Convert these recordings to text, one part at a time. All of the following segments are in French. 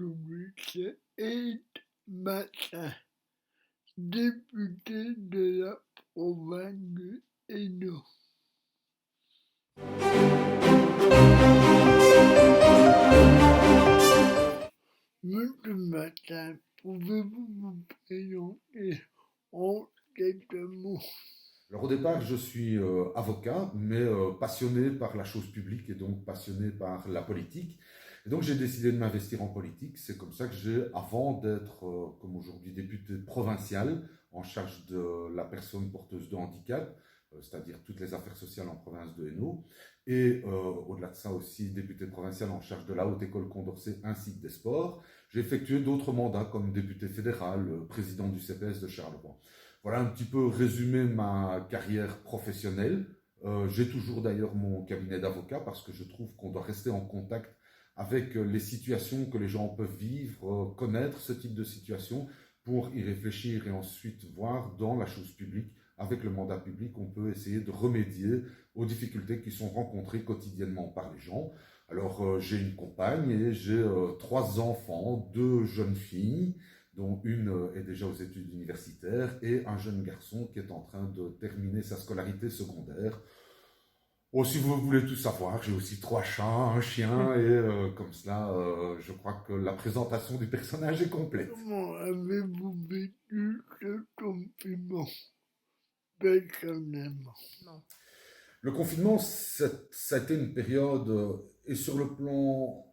aujourd'hui, c'est Éric Massin, député de la province de Hainaut. Monsieur Massin, pouvez-vous vous présenter en quelques mots? Alors au départ, je suis avocat, mais passionné par la chose publique et donc passionné par la politique. Et donc j'ai décidé de m'investir en politique. C'est comme ça que j'ai, avant d'être, comme aujourd'hui, député provincial en charge de la personne porteuse de handicap, c'est-à-dire toutes les affaires sociales en province de Hainaut, et au-delà de ça aussi député provincial en charge de la Haute École Condorcet ainsi que des sports, j'ai effectué d'autres mandats comme député fédéral, président du CPS de Charleroi. Voilà un petit peu résumé ma carrière professionnelle. J'ai toujours d'ailleurs mon cabinet d'avocat parce que je trouve qu'on doit rester en contact avec les situations que les gens peuvent vivre, connaître ce type de situation pour y réfléchir et ensuite voir dans la chose publique, avec le mandat public, on peut essayer de remédier aux difficultés qui sont rencontrées quotidiennement par les gens. Alors j'ai une compagne et j'ai 3 enfants, 2 jeunes filles dont une est déjà aux études universitaires, et un jeune garçon qui est en train de terminer sa scolarité secondaire. Oh, si vous voulez tout savoir, j'ai aussi 3 chats, un chien, et comme cela, je crois que la présentation du personnage est complète. Comment avez-vous vécu ce confinement personnellement? Le confinement, ça a été une période, et sur le plan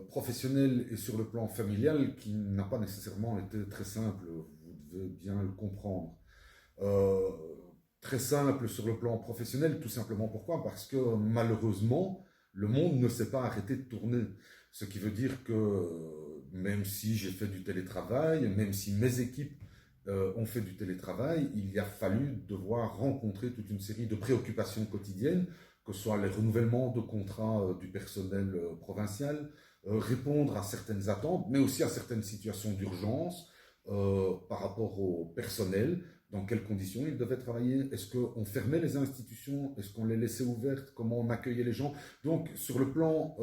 professionnel et sur le plan familial, qui n'a pas nécessairement été très simple, vous devez bien le comprendre. Euh, Très simple sur le plan professionnel, tout simplement pourquoi? Parce que malheureusement, le monde ne s'est pas arrêté de tourner. Ce qui veut dire que même si j'ai fait du télétravail, même si mes équipes ont fait du télétravail, il a fallu devoir rencontrer toute une série de préoccupations quotidiennes, que ce soit les renouvellements de contrats du personnel provincial, répondre à certaines attentes, mais aussi à certaines situations d'urgence par rapport au personnel. Dans quelles conditions ils devaient travailler? Est-ce qu'on fermait les institutions? Est-ce qu'on les laissait ouvertes? Comment on accueillait les gens? Donc, sur le plan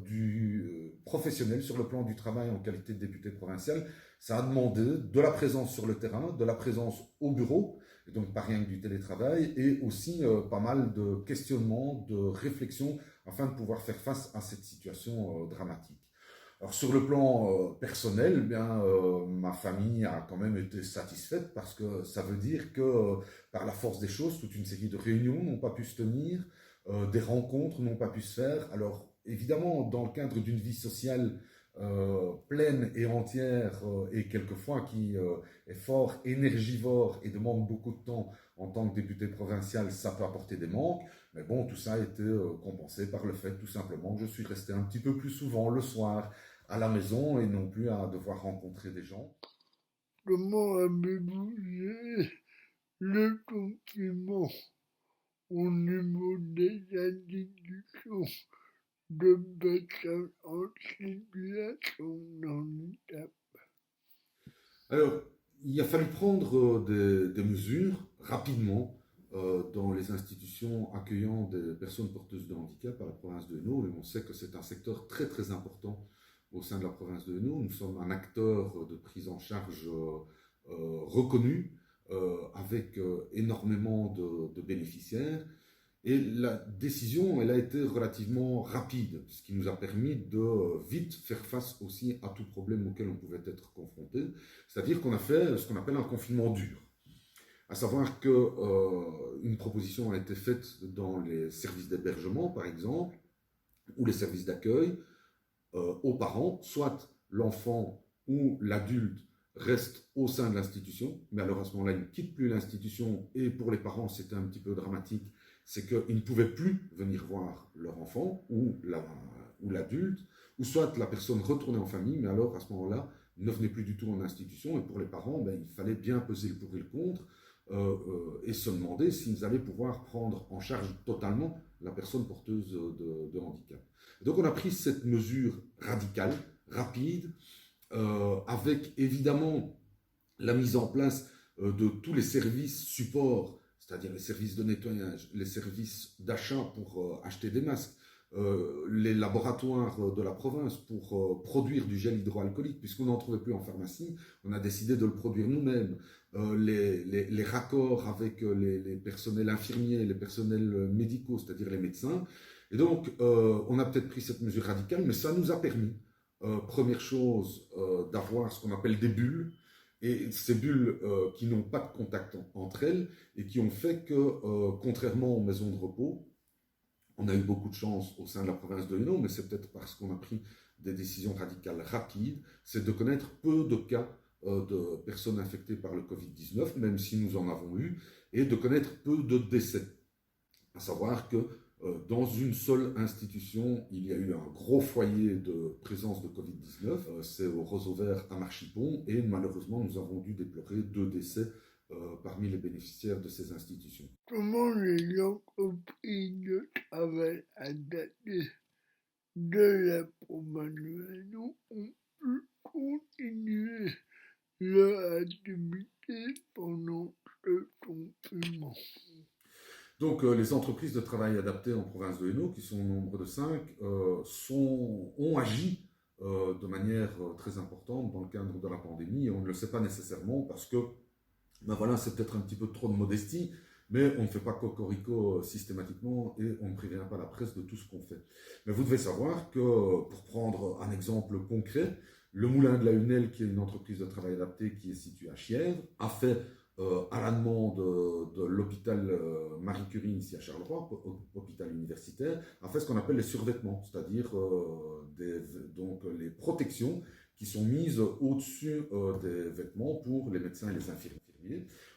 du professionnel, sur le plan du travail en qualité de député provincial, ça a demandé de la présence sur le terrain, de la présence au bureau, et donc pas rien que du télétravail, et aussi pas mal de questionnements, de réflexions, afin de pouvoir faire face à cette situation dramatique. Alors sur le plan personnel, eh bien, ma famille a quand même été satisfaite parce que ça veut dire que par la force des choses, toute une série de réunions n'ont pas pu se tenir, des rencontres n'ont pas pu se faire. Alors évidemment, dans le cadre d'une vie sociale pleine et entière et quelquefois qui est fort énergivore et demande beaucoup de temps en tant que député provincial, ça peut apporter des manques. Mais bon, tout ça a été compensé par le fait tout simplement que je suis resté un petit peu plus souvent le soir à la maison et non plus à devoir rencontrer des gens. Comment avez-vous géré le confinement au niveau des institutions de personnes en situation de handicap? Alors, il a fallu prendre des mesures rapidement dans les institutions accueillant des personnes porteuses de handicap à la province de Hainaut. Et on sait que c'est un secteur très très important au sein de la province de Hainaut. Nous sommes un acteur de prise en charge reconnu avec énormément de bénéficiaires. Et la décision, elle a été relativement rapide, ce qui nous a permis de vite faire face aussi à tout problème auquel on pouvait être confronté. C'est-à-dire qu'on a fait ce qu'on appelle un confinement dur. À savoir qu'une proposition a été faite dans les services d'hébergement, par exemple, ou les services d'accueil, aux parents, soit l'enfant ou l'adulte reste au sein de l'institution, mais alors à ce moment-là, il ne quitte plus l'institution, et pour les parents, c'était un petit peu dramatique, c'est qu'ils ne pouvaient plus venir voir leur enfant ou l'adulte, ou soit la personne retournait en famille, mais alors à ce moment-là, ne venait plus du tout en institution, et pour les parents, ben, il fallait bien peser le pour et le contre, et se demander s'ils allaient pouvoir prendre en charge totalement la personne porteuse de handicap. Donc on a pris cette mesure radicale, rapide, avec évidemment la mise en place de tous les services supports, c'est-à-dire les services de nettoyage, les services d'achat pour acheter des masques, les laboratoires de la province pour produire du gel hydroalcoolique, puisqu'on n'en trouvait plus en pharmacie, on a décidé de le produire nous-mêmes. Les raccords avec les personnels infirmiers, les personnels médicaux, c'est-à-dire les médecins. Et donc, on a peut-être pris cette mesure radicale, mais ça nous a permis, première chose, d'avoir ce qu'on appelle des bulles, et ces bulles qui n'ont pas de contact entre elles, et qui ont fait que, contrairement aux maisons de repos, on a eu beaucoup de chance au sein de la province de Hainaut, mais c'est peut-être parce qu'on a pris des décisions radicales rapides, c'est de connaître peu de cas de personnes infectées par le Covid-19, même si nous en avons eu, et de connaître peu de décès. À savoir que dans une seule institution, il y a eu un gros foyer de présence de Covid-19, c'est au Roseau Vert à Marchipont, et malheureusement, nous avons dû déplorer 2 décès parmi les bénéficiaires de ces institutions. Comment les entreprises de travail adaptées de la province de Hainaut ont pu continuer leur activité pendant ce confinement? Donc, les entreprises de travail adapté en province de Hainaut, qui sont au nombre de 5, ont agi de manière très importante dans le cadre de la pandémie, et on ne le sait pas nécessairement parce que, ben voilà, c'est peut-être un petit peu trop de modestie, mais on ne fait pas cocorico systématiquement et on ne prévient pas la presse de tout ce qu'on fait. Mais vous devez savoir que, pour prendre un exemple concret, le Moulin de la Hunelle, qui est une entreprise de travail adapté qui est située à Chièvre, a fait à la demande de l'hôpital Marie Curie ici à Charleroi, hôpital universitaire, a fait ce qu'on appelle les survêtements, c'est-à-dire donc les protections qui sont mises au-dessus des vêtements pour les médecins et les infirmiers.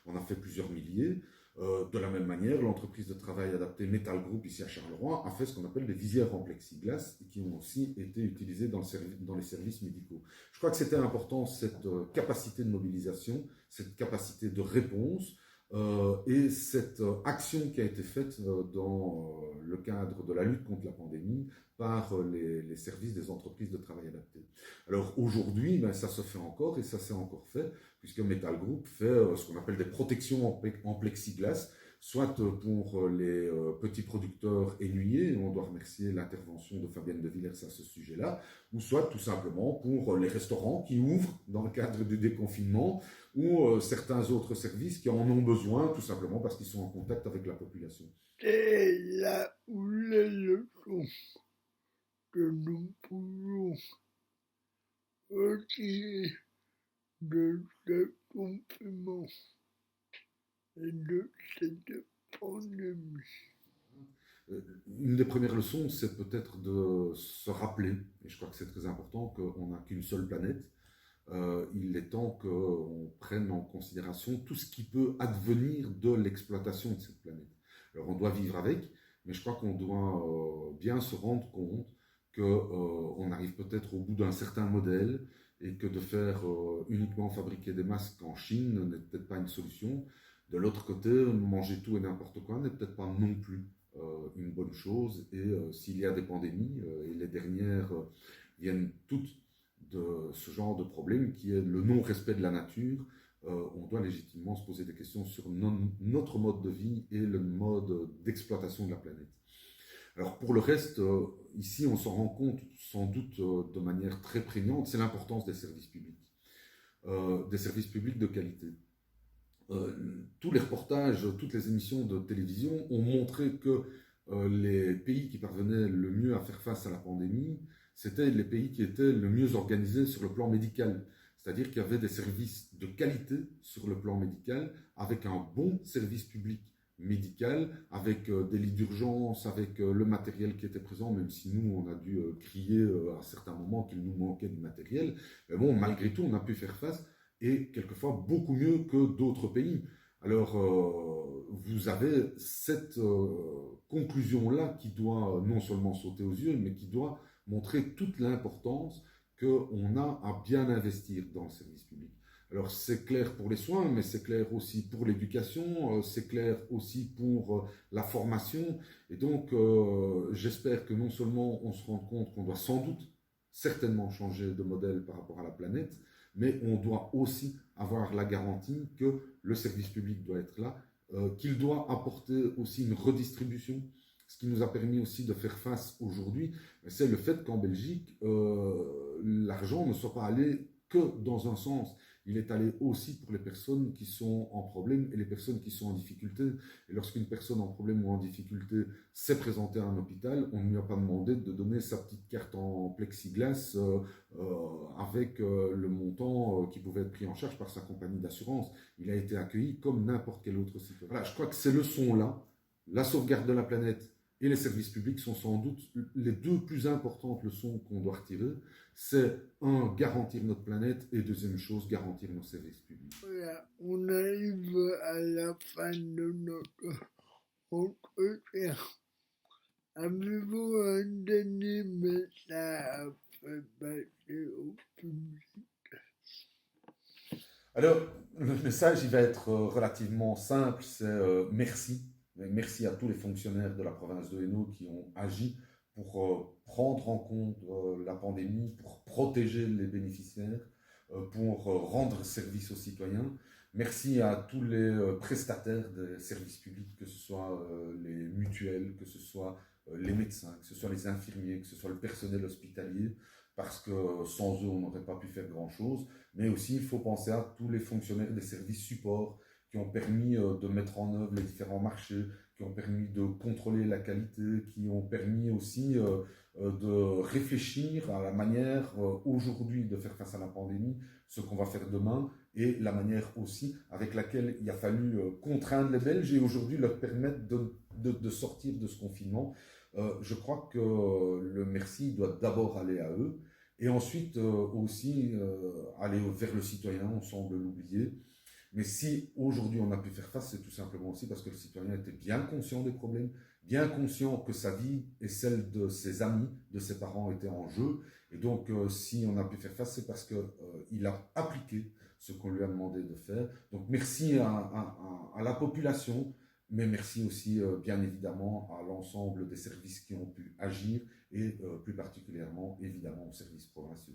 On a fait plusieurs milliers. De la même manière, l'entreprise de travail adapté Metal Group ici à Charleroi a fait ce qu'on appelle des visières en plexiglas et qui ont aussi été utilisées dans les services médicaux. Je crois que c'était important, cette capacité de mobilisation, cette capacité de réponse et cette action qui a été faite dans le cadre de la lutte contre la pandémie par les services des entreprises de travail adapté. Alors aujourd'hui, ben, ça se fait encore et ça s'est encore fait, puisque Metal Group fait ce qu'on appelle des protections en plexiglas, soit pour les petits producteurs aiguillés, et on doit remercier l'intervention de Fabienne de Villers à ce sujet-là, ou soit tout simplement pour les restaurants qui ouvrent dans le cadre du déconfinement, ou certains autres services qui en ont besoin, tout simplement parce qu'ils sont en contact avec la population. C'est là où les leçons que nous pouvons retirer de ce confinement et de cette pandémie. Une des premières leçons, c'est peut-être de se rappeler, et je crois que c'est très important, qu'on n'a qu'une seule planète. Il est temps qu'on prenne en considération tout ce qui peut advenir de l'exploitation de cette planète. Alors on doit vivre avec, mais je crois qu'on doit bien se rendre compte qu'on arrive peut-être au bout d'un certain modèle et que de faire uniquement fabriquer des masques en Chine n'est peut-être pas une solution. De l'autre côté, manger tout et n'importe quoi n'est peut-être pas non plus une bonne chose. Et s'il y a des pandémies, et les dernières viennent toutes de ce genre de problème qui est le non-respect de la nature, on doit légitimement se poser des questions sur notre mode de vie et le mode d'exploitation de la planète. Alors pour le reste, ici on s'en rend compte sans doute de manière très prégnante, c'est l'importance des services publics de qualité. Tous les reportages, toutes les émissions de télévision ont montré que les pays qui parvenaient le mieux à faire face à la pandémie, c'était les pays qui étaient le mieux organisés sur le plan médical. C'est-à-dire qu'il y avait des services de qualité sur le plan médical, avec un bon service public médical, avec des lits d'urgence, avec le matériel qui était présent, même si nous, on a dû crier à certains moments qu'il nous manquait du matériel. Mais bon, malgré tout, on a pu faire face, et quelquefois beaucoup mieux que d'autres pays. Alors, vous avez cette conclusion-là qui doit non seulement sauter aux yeux, mais qui doit montrer toute l'importance qu'on a à bien investir dans le service public. Alors, c'est clair pour les soins, mais c'est clair aussi pour l'éducation, c'est clair aussi pour la formation. Et donc, j'espère que non seulement on se rend compte qu'on doit sans doute certainement changer de modèle par rapport à la planète, mais on doit aussi avoir la garantie que le service public doit être là, qu'il doit apporter aussi une redistribution, Ce qui nous a permis aussi de faire face aujourd'hui, c'est le fait qu'en Belgique, l'argent ne soit pas allé que dans un sens. Il est allé aussi pour les personnes qui sont en problème et les personnes qui sont en difficulté. Et lorsqu'une personne en problème ou en difficulté s'est présentée à un hôpital, on ne lui a pas demandé de donner sa petite carte en plexiglas avec le montant qui pouvait être pris en charge par sa compagnie d'assurance. Il a été accueilli comme n'importe quel autre citoyen. Voilà, je crois que ces leçons-là, la sauvegarde de la planète et les services publics sont sans doute les deux plus importantes leçons qu'on doit retirer. C'est un, garantir notre planète et deuxième chose, garantir nos services publics. Voilà, on arrive à la fin de notre entretien. Avez-vous un dernier message à faire passer au public? Alors, le message, il va être relativement simple, c'est merci. Merci à tous les fonctionnaires de la province de Hainaut qui ont agi pour prendre en compte la pandémie, pour protéger les bénéficiaires, pour rendre service aux citoyens. Merci à tous les prestataires des services publics, que ce soit les mutuelles, que ce soit les médecins, que ce soit les infirmiers, que ce soit le personnel hospitalier, parce que sans eux, on n'aurait pas pu faire grand-chose. Mais aussi, il faut penser à tous les fonctionnaires des services supports qui ont permis de mettre en œuvre les différents marchés, qui ont permis de contrôler la qualité, qui ont permis aussi de réfléchir à la manière aujourd'hui de faire face à la pandémie, ce qu'on va faire demain, et la manière aussi avec laquelle il a fallu contraindre les Belges et aujourd'hui leur permettre de sortir de ce confinement. Je crois que le merci doit d'abord aller à eux, et ensuite aussi aller vers le citoyen, on semble l'oublier. Mais si aujourd'hui on a pu faire face, c'est tout simplement aussi parce que le citoyen était bien conscient des problèmes, bien conscient que sa vie et celle de ses amis, de ses parents étaient en jeu. Et donc si on a pu faire face, c'est parce qu'il a appliqué ce qu'on lui a demandé de faire. Donc merci à la population, mais merci aussi bien évidemment à l'ensemble des services qui ont pu agir et plus particulièrement évidemment aux services provinciaux.